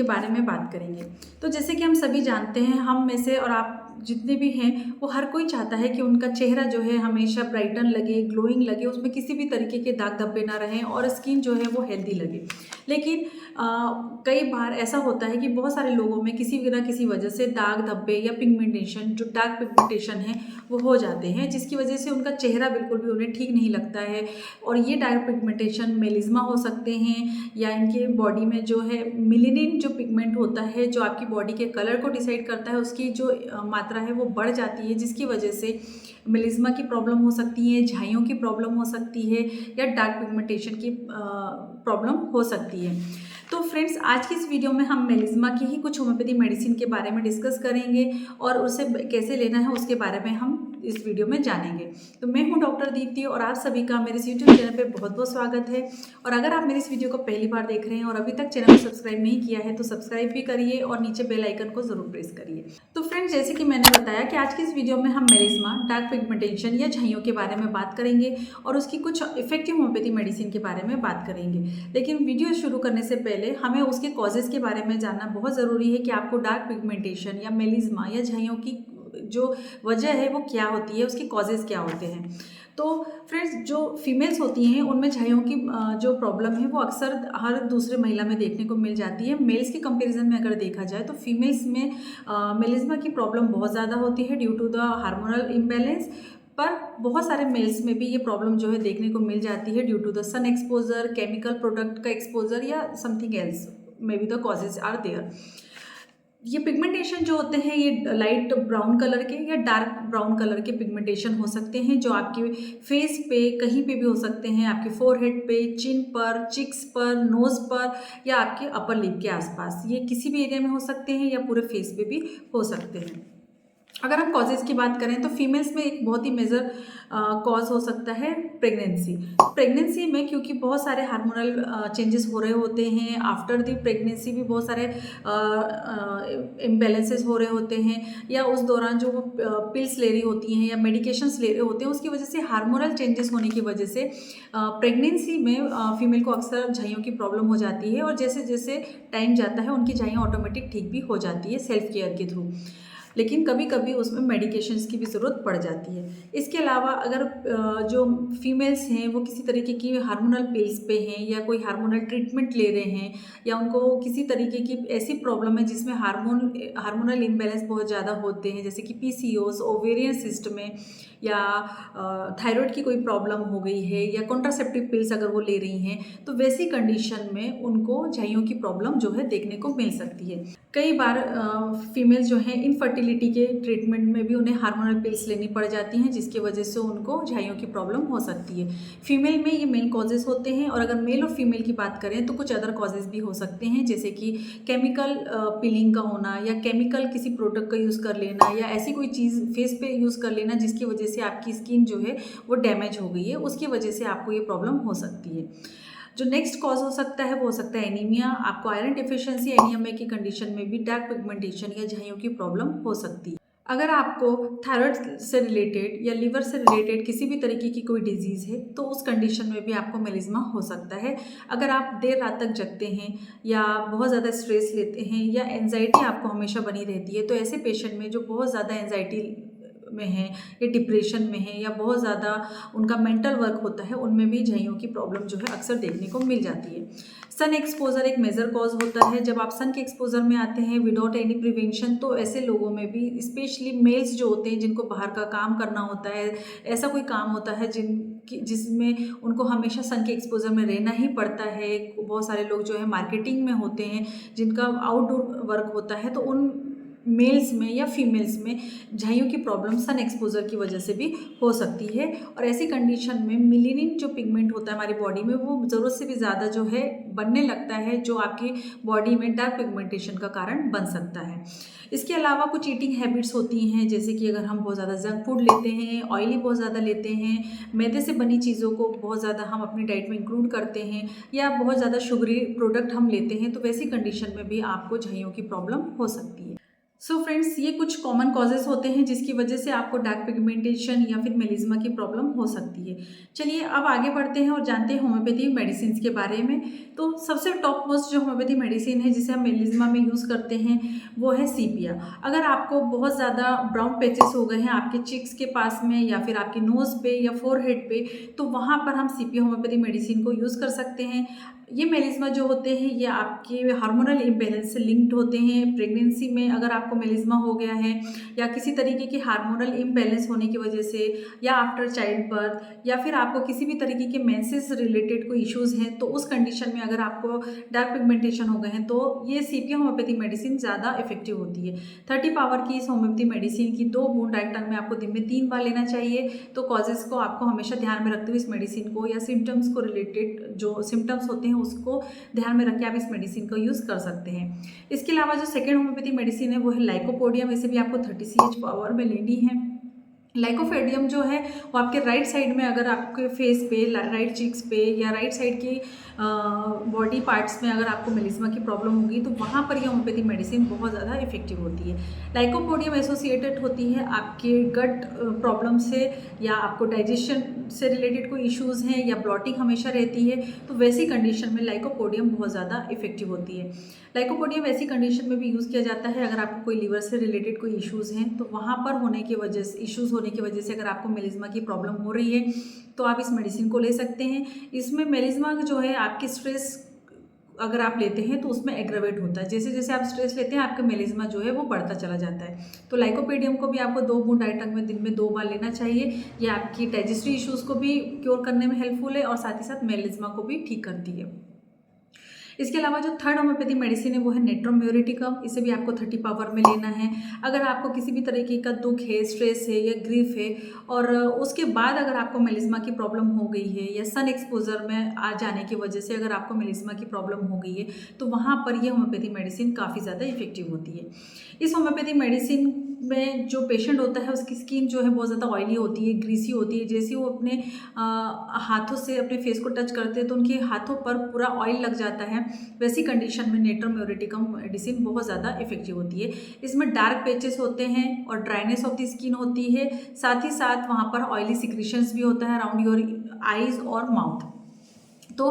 बारे में बात करेंगे। तो जैसे कि हम सभी जानते हैं, हम में से और आप जितने भी हैं, वो हर कोई चाहता है कि उनका चेहरा जो है हमेशा ब्राइटन लगे, ग्लोइंग लगे, उसमें किसी भी तरीके के दाग धब्बे ना रहें और स्किन जो है वो हेल्दी लगे। लेकिन कई बार ऐसा होता है कि बहुत सारे लोगों में किसी भी ना किसी वजह से दाग धब्बे या पिगमेंटेशन, जो डार्क पिगमेंटेशन है वो हो जाते हैं, जिसकी वजह से उनका चेहरा बिल्कुल भी उन्हें ठीक नहीं लगता है। और ये डार्क पिगमेंटेशन मेलिज्मा हो सकते हैं या इनके बॉडी में जो है मिलेनिन जो पिगमेंट होता है, जो आपकी बॉडी के कलर को डिसाइड करता है, उसकी जो मात्रा है वो बढ़ जाती है, जिसकी वजह से मेलिज्मा की प्रॉब्लम हो सकती है, झाइयों की प्रॉब्लम हो सकती है या डार्क पिगमेंटेशन की प्रॉब्लम हो सकती है। तो फ्रेंड्स, आज की इस वीडियो में हम मेलिज्मा की ही कुछ होम्योपैथी मेडिसिन के बारे में डिस्कस करेंगे और उसे कैसे लेना है उसके बारे में हम इस वीडियो में जानेंगे। तो मैं हूं डॉक्टर दीप्ति और आप सभी का मेरे इस यूट्यूब चैनल पे बहुत बहुत स्वागत है। और अगर आप मेरे इस वीडियो को पहली बार देख रहे हैं और अभी तक चैनल को सब्सक्राइब नहीं किया है तो सब्सक्राइब भी करिए और नीचे बेल आइकन को जरूर प्रेस करिए। तो फ्रेंड्स, जैसे कि मैंने बताया कि आज की इस वीडियो में हम मेलिज्मा, डार्क पिगमेंटेशन या झाइयों के बारे में बात करेंगे और उसकी कुछ इफेक्टिव होम्योपैथी मेडिसिन के बारे में बात करेंगे। लेकिन वीडियो शुरू करने से पहले हमें उसके कॉजेज़ के बारे में जानना बहुत ज़रूरी है कि आपको डार्क पिगमेंटेशन या मेलिज्मा या झाइयों की जो वजह है वो क्या होती है, उसके कॉजेज़ क्या होते हैं। तो फ्रेंड्स, जो फीमेल्स होती हैं उनमें झाइयों की जो प्रॉब्लम है वो अक्सर हर दूसरे महिला में देखने को मिल जाती है। मेल्स के कंपैरिजन में अगर देखा जाए तो फीमेल्स में मेलिज्मा की प्रॉब्लम बहुत ज़्यादा होती है due to the hormonal imbalance. पर बहुत सारे मेल्स में भी ये प्रॉब्लम जो है देखने को मिल जाती है due to the sun exposure, chemical product का एक्सपोजर या something else, may be the causes are there. ये पिगमेंटेशन जो होते हैं ये लाइट ब्राउन कलर के या डार्क ब्राउन कलर के पिगमेंटेशन हो सकते हैं, जो आपके फेस पे कहीं पे भी हो सकते हैं, आपके फोरहेड पे, चिन पर, चिक्स पर, नोज पर या आपके अपर लिप के आसपास। ये किसी भी एरिया में हो सकते हैं या पूरे फेस पे भी हो सकते हैं। अगर हम कॉजेज़ की बात करें तो फीमेल्स में एक बहुत ही मेजर कॉज हो सकता है प्रेगनेंसी। प्रेगनेंसी में क्योंकि बहुत सारे हार्मोनल चेंजेस हो रहे होते हैं, आफ्टर द प्रेगनेंसी भी बहुत सारे इम्बैलेंसेस हो रहे होते हैं, या उस दौरान जो वो पिल्स ले रही होती हैं या मेडिकेशंस ले रहे होते हैं, उसकी वजह से हार्मोनल चेंजेस होने की वजह से प्रेगनेंसी में फीमेल को अक्सर झाइयों की प्रॉब्लम हो जाती है और जैसे जैसे टाइम जाता है उनकी झाइयाँ ऑटोमेटिक ठीक भी हो जाती है सेल्फ केयर के थ्रू। लेकिन कभी कभी उसमें मेडिकेशंस की भी ज़रूरत पड़ जाती है। इसके अलावा अगर जो फीमेल्स हैं वो किसी तरीके की हार्मोनल पिल्स पे हैं या कोई हार्मोनल ट्रीटमेंट ले रहे हैं या उनको किसी तरीके की ऐसी प्रॉब्लम है जिसमें हार्मोनल इम्बैलेंस बहुत ज़्यादा होते हैं, जैसे कि पीसीओएस, ओवेरियन सिस्ट में, या थायराइड की कोई प्रॉब्लम हो गई है या कॉन्ट्रासेप्टिव पिल्स अगर वो ले रही हैं, तो वैसी कंडीशन में उनको झाइयों की प्रॉब्लम जो है देखने को मिल सकती है। कई बार फीमेल जो हैं इनफर्टिलिटी के ट्रीटमेंट में भी उन्हें हार्मोनल पिल्स लेनी पड़ जाती हैं, जिसकी वजह से उनको झाइयों की प्रॉब्लम हो सकती है। फीमेल में ये मेन कॉजेज़ होते हैं और अगर मेल और फीमेल की बात करें तो कुछ अदर कॉजेज़ भी हो सकते हैं, जैसे कि केमिकल पीलिंग का होना या केमिकल किसी प्रोडक्ट का यूज़ कर लेना या ऐसी कोई चीज़ फेस पे यूज़ कर लेना जिसकी वजह से आपकी स्किन जो है वो डैमेज हो गई है, उसकी वजह से आपको ये प्रॉब्लम हो सकती है। जो नेक्स्ट कॉज हो सकता है वो हो सकता है एनीमिया। आपको आयरन डिफिशिएंसी एनीमिया की कंडीशन में भी डार्क पिगमेंटेशन या झाइयों की प्रॉब्लम हो सकती है। अगर आपको थायराइड से रिलेटेड या लिवर से रिलेटेड किसी भी तरीके की कोई डिजीज़ है तो उस कंडीशन में भी आपको मेलिज्मा हो सकता है। अगर आप देर रात तक जगते हैं या बहुत ज़्यादा स्ट्रेस लेते हैं या एंजाइटी आपको हमेशा बनी रहती है, तो ऐसे पेशेंट में जो बहुत ज़्यादा एंजाइटी में है या डिप्रेशन में है या बहुत ज़्यादा उनका मेंटल वर्क होता है, उनमें भी झाइयों की प्रॉब्लम जो है अक्सर देखने को मिल जाती है। सन एक्सपोजर एक मेजर कॉज होता है। जब आप सन के एक्सपोजर में आते हैं विदाउट एनी प्रिवेंशन, तो ऐसे लोगों में भी स्पेशली मेल्स जो होते हैं जिनको बाहर का काम करना होता है, ऐसा कोई काम होता है जिसमें उनको हमेशा सन के एक्सपोजर में रहना ही पड़ता है। बहुत सारे लोग जो है मार्केटिंग में होते हैं जिनका आउटडोर वर्क होता है, तो उन मेल्स में या फीमेल्स में झाइयों की प्रॉब्लम सन एक्सपोजर की वजह से भी हो सकती है। और ऐसी कंडीशन में मिलेनिन जो पिगमेंट होता है हमारी बॉडी में वो ज़रूरत से भी ज़्यादा जो है बनने लगता है, जो आपकी बॉडी में डार्क पिगमेंटेशन का कारण बन सकता है। इसके अलावा कुछ ईटिंग हैबिट्स होती हैं, जैसे कि अगर हम बहुत ज़्यादा जंक फूड लेते हैं, ऑयली बहुत ज़्यादा लेते हैं, मैदे से बनी चीज़ों को बहुत ज़्यादा हम अपनी डाइट में इंक्लूड करते हैं, या बहुत ज़्यादा शुगरी प्रोडक्ट हम लेते हैं, तो वैसी कंडीशन में भी आपको झाइयों की प्रॉब्लम हो सकती है। सो फ्रेंड्स, ये कुछ कॉमन कॉजेज़ होते हैं जिसकी वजह से आपको डार्क पिगमेंटेशन या फिर मेलिज्मा की प्रॉब्लम हो सकती है। चलिए अब आगे बढ़ते हैं और जानते हैं होम्योपैथी मेडिसिन्स के बारे में। तो सबसे टॉप मोस्ट जो होम्योपैथी मेडिसिन है जिसे हम मेलिज्मा में यूज़ करते हैं वो है सीपिया। अगर आपको बहुत ज़्यादा ब्राउन पैचेस हो गए हैं आपके चिक्स के पास में या फिर आपके नोज़ पे या फोरहेड पे, तो वहाँ पर हम सीपिया होम्योपैथी मेडिसिन को यूज़ कर सकते हैं। ये मेलिज्मा जो होते हैं ये आपके हार्मोनल इम्बैलेंस से लिंक्ड होते हैं। प्रेगनेंसी में अगर आपको मेलिज्मा हो गया है या किसी तरीके के हार्मोनल इम्बैलेंस होने की वजह से या आफ्टर चाइल्ड बर्थ या फिर आपको किसी भी तरीके के मेंसेस रिलेटेड कोई इश्यूज़ हैं, तो उस कंडीशन में अगर आपको डार्क पिगमेंटेशन हो गए हैं तो ये सीपिया होम्योपैथी मेडिसिन ज़्यादा इफेक्टिव होती है। 30 पावर की इस होम्योपैथी मेडिसिन की 2 बूंद राइट टाइम में आपको दिन में 3 बार लेना चाहिए। तो कॉजेज़ को आपको हमेशा ध्यान में रखते हुए इस मेडिसिन को या सिम्टम्स को रिलेटेड जो सिम्टम्स होते हैं उसको ध्यान में रख के आप इस मेडिसिन का यूज़ कर सकते हैं। इसके अलावा जो सेकेंड होम्योपैथी मेडिसिन है वो है लाइकोपोडियम। इसे भी आपको 30 CH पावर में लेनी है। लाइकोपोडियम जो है वो आपके राइट साइड में, अगर आपके फेस पे, राइट चिक्स पे या राइट साइड की बॉडी पार्ट्स में अगर आपको मेलिज्मा की प्रॉब्लम होगी तो वहाँ पर ये होम्योपैथी मेडिसिन बहुत ज़्यादा इफेक्टिव होती है। लाइकोपोडियम एसोसिएटेड होती है आपके गट प्रॉब्लम से या आपको डाइजेशन से रिलेटेड कोई इश्यूज़ हैं या ब्लॉटिंग हमेशा रहती है, तो वैसी कंडीशन में लाइकोपोडियम बहुत ज़्यादा इफेक्टिव होती है। लाइकोपोडियम ऐसी कंडीशन में भी यूज़ किया जाता है अगर आपको कोई लीवर से रिलेटेड कोई इश्यूज़ हैं, तो वहाँ पर होने की वजह से, इश्यूज़ होने की वजह से अगर आपको मेलिज्मा की प्रॉब्लम हो रही है तो आप इस मेडिसिन को ले सकते हैं। इसमें मेलिज्मा जो है आपकी स्ट्रेस अगर आप लेते हैं तो उसमें एग्रावेट होता है। जैसे जैसे आप स्ट्रेस लेते हैं आपका मेलिज्मा जो है वो बढ़ता चला जाता है। तो लाइकोपोडियम को भी आपको 2 बूंद राइट टाइम में दिन में 2 बार लेना चाहिए। ये आपकी डाइजेस्टिव इश्यूज़ को भी क्योर करने में हेल्पफुल है और साथ ही साथ मेलिज्मा को भी ठीक करती है। इसके अलावा जो थर्ड होम्योपैथी मेडिसिन है वो है नेट्रोम्योरेटिकम। इसे भी आपको 30 पावर में लेना है। अगर आपको किसी भी तरीके का दुख है, स्ट्रेस है या ग्रीफ है और उसके बाद अगर आपको मेलिज्मा की प्रॉब्लम हो गई है या सन एक्सपोजर में आ जाने की वजह से अगर आपको मेलिज्मा की प्रॉब्लम हो गई है तो वहाँ पर ये होम्योपैथी मेडिसिन काफ़ी ज़्यादा इफेक्टिव होती है। इस होम्योपैथी मेडिसिन में जो पेशेंट होता है उसकी स्किन जो है बहुत ज़्यादा ऑयली होती है, ग्रीसी होती है। जैसे वो अपने हाथों से अपने फेस को टच करते हैं तो उनके हाथों पर पूरा ऑयल लग जाता है। वैसी कंडीशन में नेट्रोम्योरेटिकम मेडिसिन बहुत ज़्यादा इफेक्टिव होती है। इसमें डार्क पैचेस होते हैं और ड्राइनेस ऑफ द स्किन होती है, साथ ही साथ वहाँ पर ऑयली सिक्रीशंस भी होता है अराउंड योर आइज़ और माउथ। तो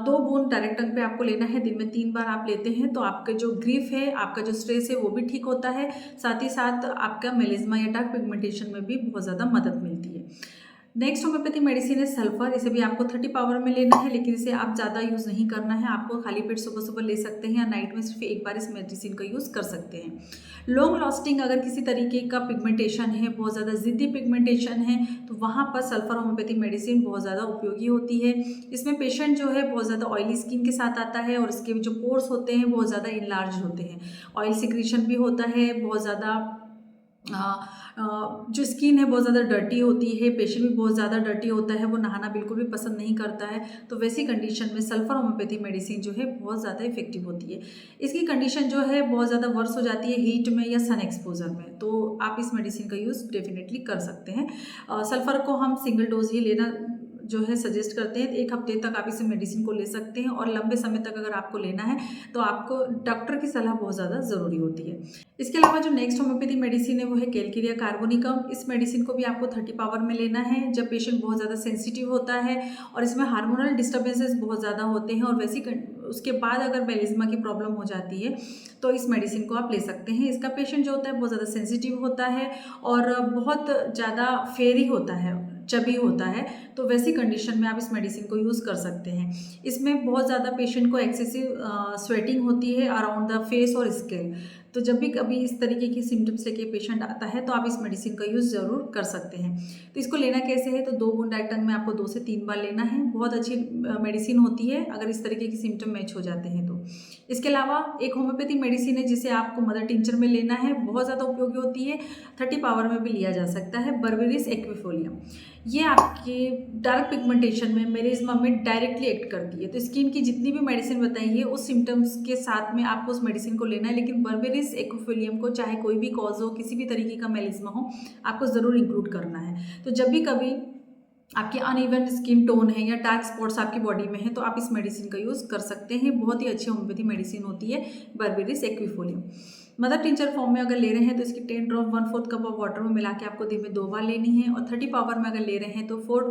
2 बूंद डायरेक्ट टंग पे आपको लेना है। दिन में 3 बार आप लेते हैं तो आपका जो ग्रीफ है, आपका जो स्ट्रेस है वो भी ठीक होता है। साथ ही साथ आपका मेलिज्मा या डार्क पिगमेंटेशन में भी बहुत ज़्यादा मदद मिलती है। नेक्स्ट होम्योपैथी मेडिसिन है सल्फर। इसे भी आपको 30 पावर में लेना है, लेकिन इसे आप ज़्यादा यूज़ नहीं करना है। आपको खाली पेट सुबह सुबह ले सकते हैं या नाइट में सिर्फ एक बार इस मेडिसिन का यूज़ कर सकते हैं। लॉन्ग लास्टिंग अगर किसी तरीके का पिगमेंटेशन है, बहुत ज़्यादा ज़िद्दी पिगमेंटेशन है, तो वहाँ पर सल्फर होम्योपैथी मेडिसिन बहुत ज़्यादा उपयोगी होती है। इसमें पेशेंट जो है बहुत ज़्यादा ऑयली स्किन के साथ आता है और इसके जो पोर्स होते हैं बहुत ज़्यादा इनलार्ज होते हैं। ऑयल सिक्रीशन भी होता है, बहुत ज़्यादा जो स्किन है बहुत ज़्यादा डर्टी होती है, पेशेंट भी बहुत ज़्यादा डर्टी होता है, वो नहाना बिल्कुल भी पसंद नहीं करता है। तो वैसी कंडीशन में सल्फर होम्योपैथी मेडिसिन जो है बहुत ज़्यादा इफेक्टिव होती है। इसकी कंडीशन जो है बहुत ज़्यादा वर्स हो जाती है हीट में या सन एक्सपोजर में, तो आप इस मेडिसिन का यूज़ डेफिनेटली कर सकते हैं। सल्फर को हम सिंगल डोज ही लेना जो है सजेस्ट करते हैं। 1 हफ्ते तक आप इस मेडिसिन को ले सकते हैं और लंबे समय तक अगर आपको लेना है तो आपको डॉक्टर की सलाह बहुत ज़्यादा ज़रूरी होती है। इसके अलावा जो नेक्स्ट होम्योपैथी मेडिसिन है वो है कैलकेरिया कार्बोनिकम। इस मेडिसिन को भी आपको 30 पावर में लेना है जब पेशेंट बहुत ज़्यादा सेंसिटिव होता है और इसमें हार्मोनल डिस्टर्बेंसेस बहुत ज़्यादा होते हैं और वैसी उसके बाद अगर मेलिज्मा की प्रॉब्लम हो जाती है तो इस मेडिसिन को आप ले सकते हैं। इसका पेशेंट जो होता है बहुत ज़्यादा सेंसिटिव होता है और बहुत ज़्यादा फेयरी होता है, चबी होता है, तो वैसी कंडीशन में आप इस मेडिसिन को यूज़ कर सकते हैं। इसमें बहुत ज़्यादा पेशेंट को एक्सेसिव स्वेटिंग होती है अराउंड द फेस और स्किन। तो जब भी कभी इस तरीके की सिम्टम्स लेके पेशेंट आता है तो आप इस मेडिसिन का यूज़ ज़रूर कर सकते हैं। तो इसको लेना कैसे है, तो 2 बूंद डायरेक्ट टंग में आपको 2 से 3 बार लेना है। बहुत अच्छी मेडिसिन होती है अगर इस तरीके की सिम्टम मैच हो जाते हैं तो। इसके अलावा एक होम्योपैथी मेडिसिन है जिसे आपको मदर टिंचर में लेना है, बहुत ज़्यादा उपयोगी होती है, 30 पावर में भी लिया जा सकता है, बर्बेरिस एक्विफोलियम। ये आपके डार्क पिगमेंटेशन में, मेलिज्मा में डायरेक्टली एक्ट करती है। तो स्किन की जितनी भी मेडिसिन बताई है उस सिम्टम्स के साथ में आपको उस मेडिसिन को लेना है, लेकिन बर्बेरिस एक्विफोलियम को चाहे कोई भी कॉज हो, किसी भी तरीके का मेलिज्मा हो, आपको ज़रूर इंक्लूड करना है। तो जब भी कभी आपकी अनइवन स्किन टोन है या डार्क स्पॉट्स आपकी बॉडी में है तो आप इस मेडिसिन का यूज़ कर सकते हैं। बहुत ही अच्छी होम्योपैथी मेडिसिन होती है berberis aquifolium. Mother tincture form में अगर ले रहे हैं तो इसकी 10 ड्रॉप 1/4 कप ऑफ वाटर में मिला के आपको दिन में 2 बार लेनी है, और 30 पावर में अगर ले रहे हैं तो 4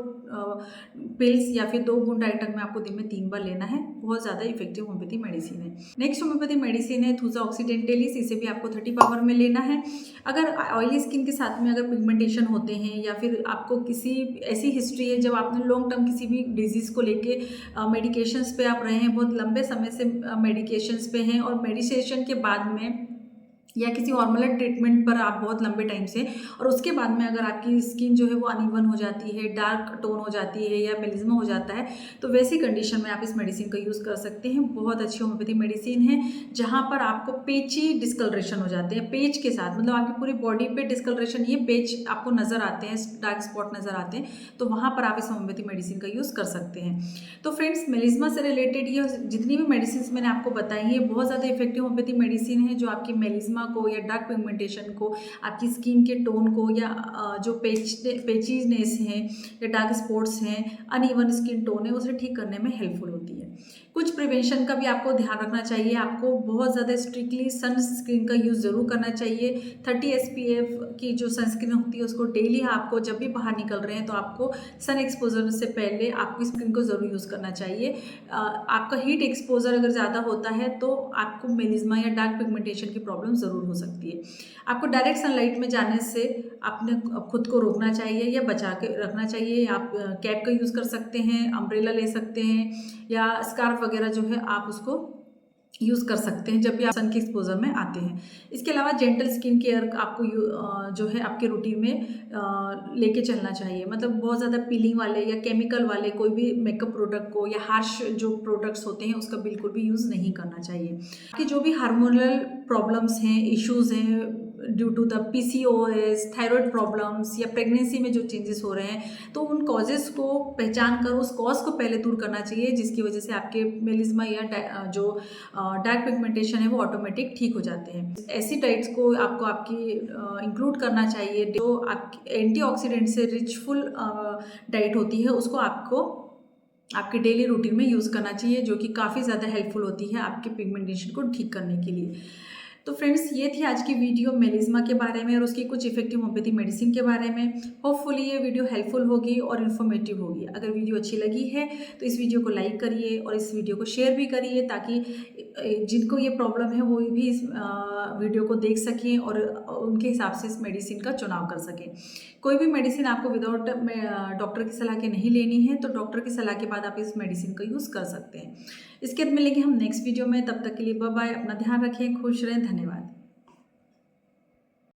पिल्स या फिर 2 बूंद डाइटक में आपको दिन में 3 बार लेना है। बहुत ज़्यादा इफेक्टिव होम्योपैथी मेडिसिन है। नेक्स्ट होम्योपैथी मेडिसिन है थूसा ऑक्सीडेंटलिस। इसे भी आपको 30 पावर में लेना है। अगर ऑयली स्किन के साथ में अगर पिगमेंटेशन होते हैं या फिर आपको किसी ऐसी हिस्ट्री है जब आपने लॉन्ग टर्म किसी भी डिजीज़ को लेके मेडिकेशंस पे आप रहे हैं, बहुत लंबे समय से मेडिकेशंस पे हैं, और मेडिकेशन के बाद में या किसी हार्मोनल ट्रीटमेंट पर आप बहुत लंबे टाइम से, और उसके बाद में अगर आपकी स्किन जो है वो अनइवन हो जाती है, डार्क टोन हो जाती है या मेलिज्मा हो जाता है, तो वैसी कंडीशन में आप इस मेडिसिन का यूज़ कर सकते हैं। बहुत अच्छी होम्योपैथी मेडिसिन है जहाँ पर आपको पेची डिस्कलरेशन हो जाते हैं, पेच के साथ, मतलब आपकी पूरी बॉडी पे डिस्कलरेशन, ये पेच आपको नज़र आते हैं, डार्क स्पॉट नज़र आते हैं, तो वहाँ पर आप इस होम्योपैथी मेडिसिन का यूज़ कर सकते हैं। तो फ्रेंड्स, मेलिज्मा से रिलेटेड ये जितनी भी मेडिसिन मैंने आपको बताई है बहुत ज़्यादा इफेक्टिव होम्योपैथी मेडिसिन है, जो आपकी मेलिज्मा को या डार्क पिगमेंटेशन को, आपकी स्किन के टोन को, या जो पेचीनेस है या डार्क स्पॉट्स हैं, अनइवन स्किन टोन है, उसे ठीक करने में हेल्पफुल होती है। कुछ प्रिवेंशन का भी आपको ध्यान रखना चाहिए। आपको बहुत ज़्यादा स्ट्रिक्टली सनस्क्रीन का यूज़ ज़रूर करना चाहिए। 30 SPF की जो सनस्क्रीन होती है उसको डेली आपको जब भी बाहर निकल रहे हैं तो आपको सन एक्सपोजर से पहले आपकी स्किन को ज़रूर यूज़ करना चाहिए। आपका हीट एक्सपोजर अगर ज़्यादा होता है तो आपको मेलिज्मा या डार्क पिगमेंटेशन की प्रॉब्लम ज़रूर हो सकती है। आपको डायरेक्ट सनलाइट में जाने से आपने खुद को रोकना चाहिए या बचा के रखना चाहिए। आप कैप का यूज़ कर सकते हैं, अम्ब्रेला ले सकते हैं, या स्कार्फ वगैरह जो है आप उसको यूज़ कर सकते हैं जब भी आप सन के एक्सपोजर में आते हैं। इसके अलावा जेंटल स्किन केयर आपको जो है आपके रूटीन में लेके चलना चाहिए। मतलब बहुत ज़्यादा पीलिंग वाले या केमिकल वाले कोई भी मेकअप प्रोडक्ट को, या हार्श जो प्रोडक्ट्स होते हैं उसका बिल्कुल भी यूज़ नहीं करना चाहिए। कि जो भी हार्मोनल प्रॉब्लम्स हैं, इश्यूज़ हैं due to the PCOS, thyroid problems, या प्रेगनेंसी में जो चेंजेस हो रहे हैं, तो उन कॉजेज़ को पहचान कर उस कॉज को पहले दूर करना चाहिए, जिसकी वजह से आपके मेलिज्मा या जो डार्क पिगमेंटेशन है वो ऑटोमेटिक ठीक हो जाते हैं। ऐसी डाइट्स को आपको आपकी इंक्लूड करना चाहिए जो आपकी एंटीऑक्सीडेंट से रिचफुल डाइट होती है, उसको आपको आपके डेली रूटीन में यूज़ करना चाहिए, जो कि काफ़ी ज़्यादा हेल्पफुल होती है आपके पिगमेंटेशन को ठीक करने के लिए। तो फ्रेंड्स, ये थी आज की वीडियो मेलिज्मा के बारे में और उसकी कुछ इफेक्टिव होम्योपैथी मेडिसिन के बारे में। होपफुली ये वीडियो हेल्पफुल होगी और इन्फॉर्मेटिव होगी। अगर वीडियो अच्छी लगी है तो इस वीडियो को लाइक करिए और इस वीडियो को शेयर भी करिए, ताकि जिनको ये प्रॉब्लम है वो भी इस वीडियो को देख सकें और उनके हिसाब से इस मेडिसिन का चुनाव कर सकें। कोई भी मेडिसिन आपको विदाउट डॉक्टर की सलाह के नहीं लेनी है, तो डॉक्टर की सलाह के बाद आप इस मेडिसिन का यूज़ कर सकते हैं। इसके बाद मिलेंगे हम नेक्स्ट वीडियो में। तब तक के लिए बाय बाय। अपना ध्यान रखें, खुश रहें, धन्यवाद।